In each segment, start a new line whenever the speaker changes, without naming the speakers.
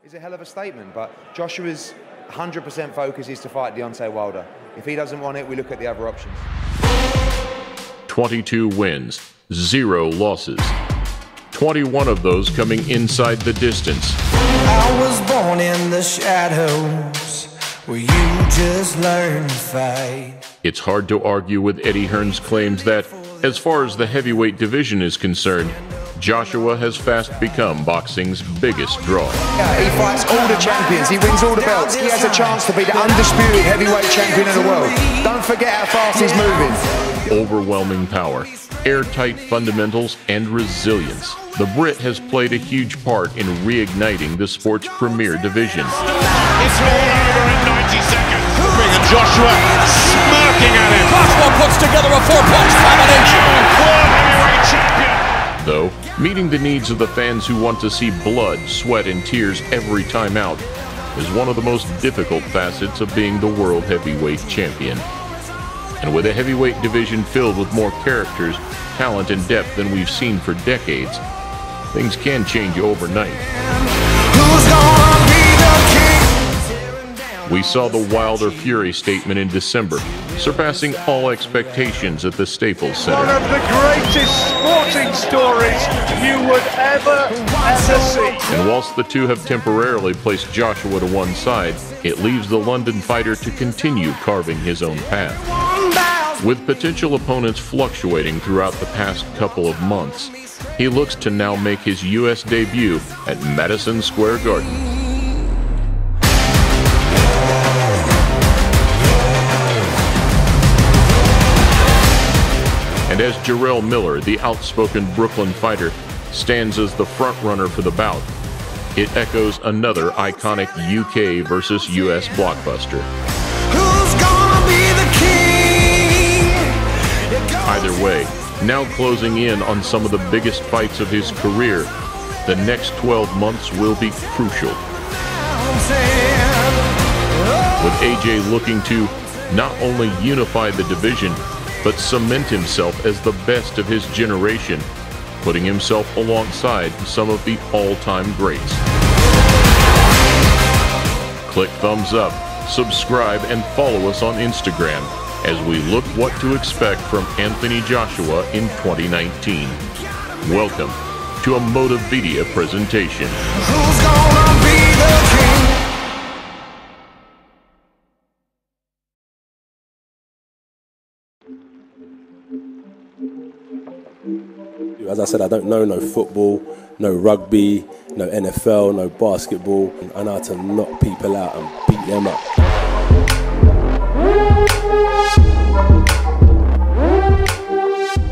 It's a hell of a statement, but Joshua's 100% focus is to fight Deontay Wilder. If he doesn't want it, we look at the other options.
22 wins, 0 losses. 21 of those coming inside the distance.
I was born in the shadows, where you just learn to fight.
It's hard to argue with Eddie Hearn's claims that, as far as the heavyweight division is concerned, Joshua has fast become boxing's biggest draw.
He fights all the champions, he wins all the belts, he has a chance to be the undisputed heavyweight champion of the world. Don't forget how fast he's moving.
Overwhelming power, airtight fundamentals, and resilience. The Brit has played a huge part in reigniting the sport's premier division.
It's all over in 90 seconds. And Joshua smirking at him.
Cashwell puts together a 4-punch combination.
World heavyweight champion.
Though, meeting the needs of the fans who want to see blood, sweat, and tears every time out is one of the most difficult facets of being the world heavyweight champion. And with a heavyweight division filled with more characters, talent, and depth than we've seen for decades, things can change overnight.
Who's gonna be the king?
We saw the Wilder Fury statement in December, surpassing all expectations at the Staples Center.
One of the greatest sporting stories you would ever see.
And whilst the two have temporarily placed Joshua to one side, it leaves the London fighter to continue carving his own path. With potential opponents fluctuating throughout the past couple of months, he looks to now make his U.S. debut at Madison Square Garden. And as Jarrell Miller, the outspoken Brooklyn fighter, stands as the front-runner for the bout, it echoes another iconic UK versus US blockbuster.
Who's gonna be the king?
Either way, now closing in on some of the biggest fights of his career, the next 12 months will be crucial. With AJ looking to not only unify the division, but cement himself as the best of his generation, putting himself alongside some of the all-time greats. Click thumbs up, subscribe, and follow us on Instagram as we look what to expect from Anthony Joshua in 2019. Welcome to a Motivedia presentation.
Who's gonna be the king?
As I said, I don't know no football, no rugby, no NFL, no basketball. I know how to knock people out and beat them up.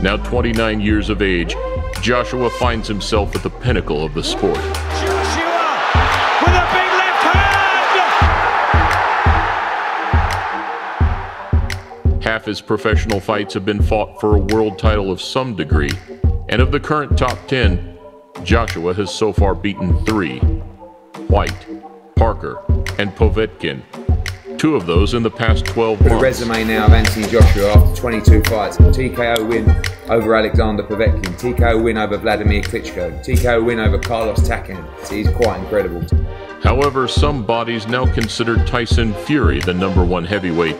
Now 29 years of age, Joshua finds himself at the pinnacle of the sport.
Joshua with a big left hand!
Half his professional fights have been fought for a world title of some degree, and of the current top 10, Joshua has so far beaten 3: White, Parker, and Povetkin. 2 of those in the past 12 months.
The resume now of Anthony Joshua after 22 fights. TKO win over Alexander Povetkin, TKO win over Vladimir Klitschko, TKO win over Carlos Takam. He's quite incredible.
However, some bodies now consider Tyson Fury the #1 heavyweight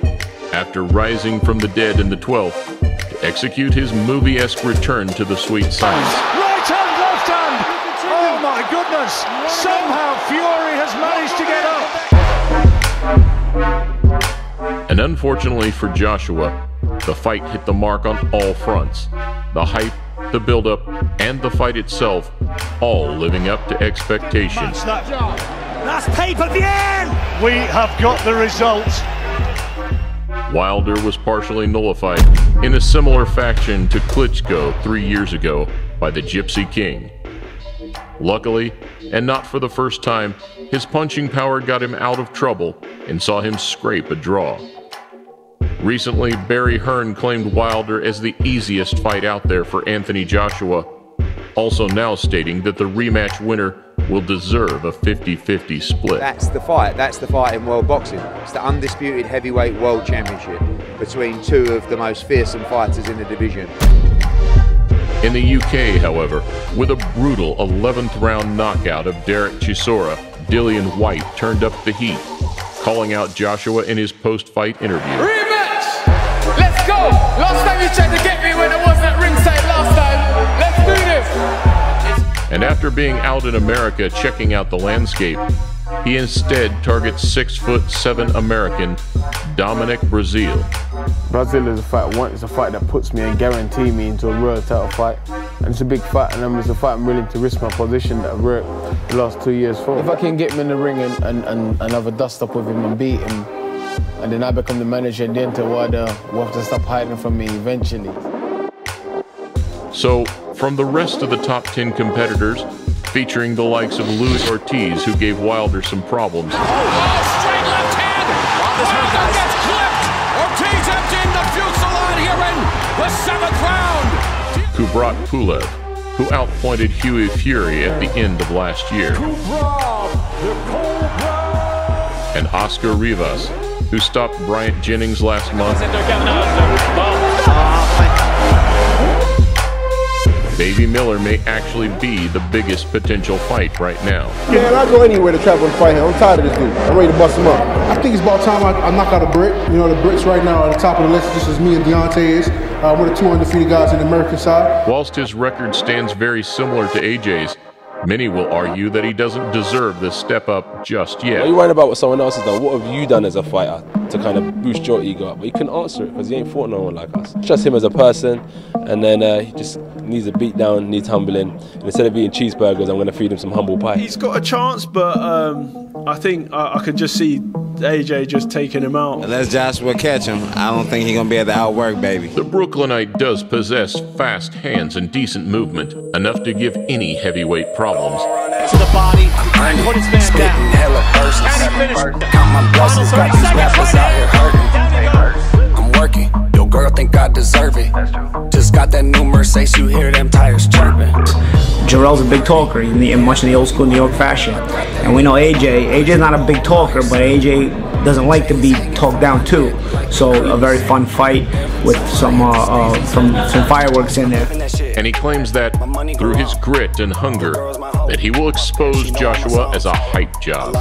after rising from the dead in the 12th to execute his movie-esque return to the sweet science.
Right hand, left hand! Oh my goodness! Somehow Fury has managed to get up!
And unfortunately for Joshua, the fight hit the mark on all fronts. The hype, the build-up, and the fight itself, all living up to expectations.
That's pay-per-view! We have got the result.
Wilder was partially nullified in a similar fashion to Klitschko 3 years ago by the Gypsy King. Luckily, and not for the first time, his punching power got him out of trouble and saw him scrape a draw. Recently, Barry Hearn claimed Wilder as the easiest fight out there for Anthony Joshua, also now stating that the rematch winner will deserve a 50-50 split.
That's the fight in world boxing. It's the undisputed heavyweight world championship between 2 of the most fearsome fighters in the division.
In the UK, however, with a brutal 11th round knockout of Derek Chisora, Dillian White turned up the heat, calling out Joshua in his post-fight interview.
Rematch! Let's go! Last time you tried to get me when I wasn't at ringside last time. Let's do this!
And after being out in America checking out the landscape, he instead targets 6'7" American Dominic Breazeale.
Brazil is a fight. It's a fight that puts me and guarantee me into a real title fight. And it's a big fight, and it's a fight I'm willing to risk my position that I've worked the last 2 years for. If I can get him in the ring and have a dust up with him and beat him, and then I become the manager, and then we'll have to stop hiding from me eventually.
So, from the rest of the top 10 competitors, featuring the likes of Luis Ortiz, who gave Wilder some problems.
Oh, straight left hand! Wilder gets clipped! Ortiz emptying the fuselage here in the 7th round!
Kubrat Pulev, who outpointed Hughie Fury at the end of last year. And Oscar Rivas, who stopped Bryant Jennings last month. Baby Miller may actually be the biggest potential fight right now.
Man, I go anywhere to travel and fight him. I'm tired of this dude. I'm ready to bust him up. I think it's about time I knock out a brick. You know, the bricks right now are at the top of the list, just as me and Deontay is. We're the 2 undefeated guys in the American side.
Whilst his record stands very similar to AJ's, many will argue that he doesn't deserve this step up just yet.
Are you worrying about what someone else has done? What have you done as a fighter to kind of boost your ego up? But you can answer it because he ain't fought no one like us. Just him as a person, and then he just needs a beat down, needs humbling. And instead of eating cheeseburgers, I'm going to feed him some humble pie.
He's got a chance, but I think I could just see AJ just taking him out.
Unless Joshua catch him, I don't think he's going to be able to outwork Baby.
The Brooklynite does possess fast hands and decent movement, enough to give any heavyweight problems.
To the body, and put his man down. And he finished.
Count my blessings, got these rappers out here hurting. I'm working, your girl think I deserve it. Just got that new Mercedes, you hear them tires chirping.
Jarrell's a big talker, much in the old school New York fashion. And we know AJ's not a big talker, but AJ doesn't like to be talked down too. So a very fun fight with some fireworks in there.
And he claims that through his grit and hunger, that he will expose Joshua as a hype job.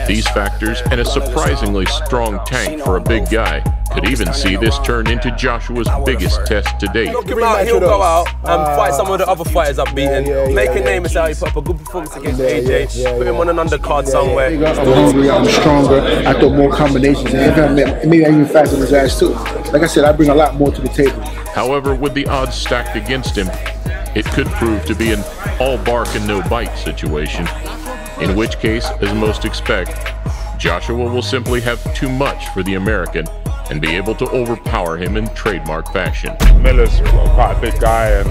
These factors and a surprisingly strong tank for a big guy could even see this turn into Joshua's biggest test to date.
He'll go out and fight some of the other fighters I've beaten, make a name as how he put up a good performance against AJ, put him on an undercard somewhere.
I'm hungry, I'm stronger, I throw more combinations, and maybe I even faster than his ass too. Like I said, I bring a lot more to the table.
However, with the odds stacked against him, it could prove to be an all bark and no bite situation, in which case, as most expect, Joshua will simply have too much for the American and be able to overpower him in trademark fashion.
Miller's quite a big guy, and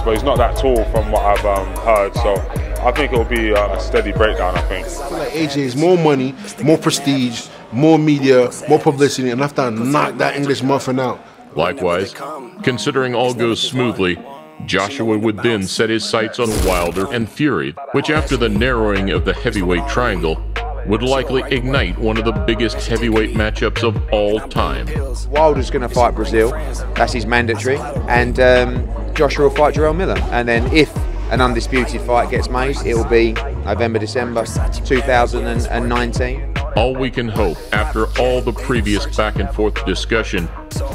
but he's not that tall from what I've heard, so I think it'll be a steady breakdown, I think.
I feel like AJ is more money, more prestige, more media, more publicity, and I have to knock that English muffin out.
Likewise, considering all goes smoothly, Joshua would then set his sights on Wilder and Fury, which after the narrowing of the heavyweight triangle, would likely ignite one of the biggest heavyweight matchups of all time.
Wilder's going to fight Breazeale, that's his mandatory, and Joshua will fight Jarrell Miller. And then if an undisputed fight gets made, it will be November, December 2019.
All we can hope, after all the previous back and forth discussion,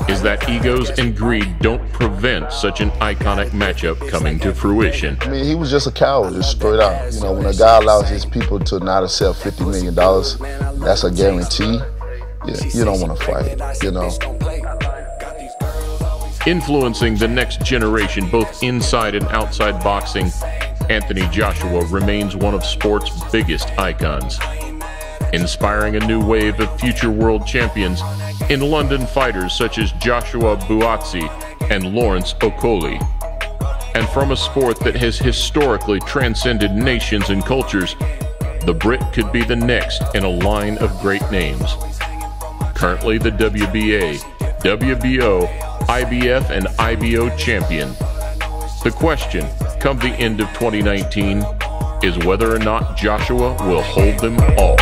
is that egos and greed don't prevent such an iconic matchup coming to fruition.
I mean, he was just a coward, just straight out. When a guy allows his people to not accept $50 million, that's a guarantee. Yeah, you don't want to fight,
Influencing the next generation, both inside and outside boxing, Anthony Joshua remains one of sport's biggest icons, inspiring a new wave of future world champions in London fighters such as Joshua Buatsi and Lawrence Okoli. And from a sport that has historically transcended nations and cultures, the Brit could be the next in a line of great names. Currently the WBA, WBO, IBF, and IBO champion. The question, come the end of 2019, is whether or not Joshua will hold them all.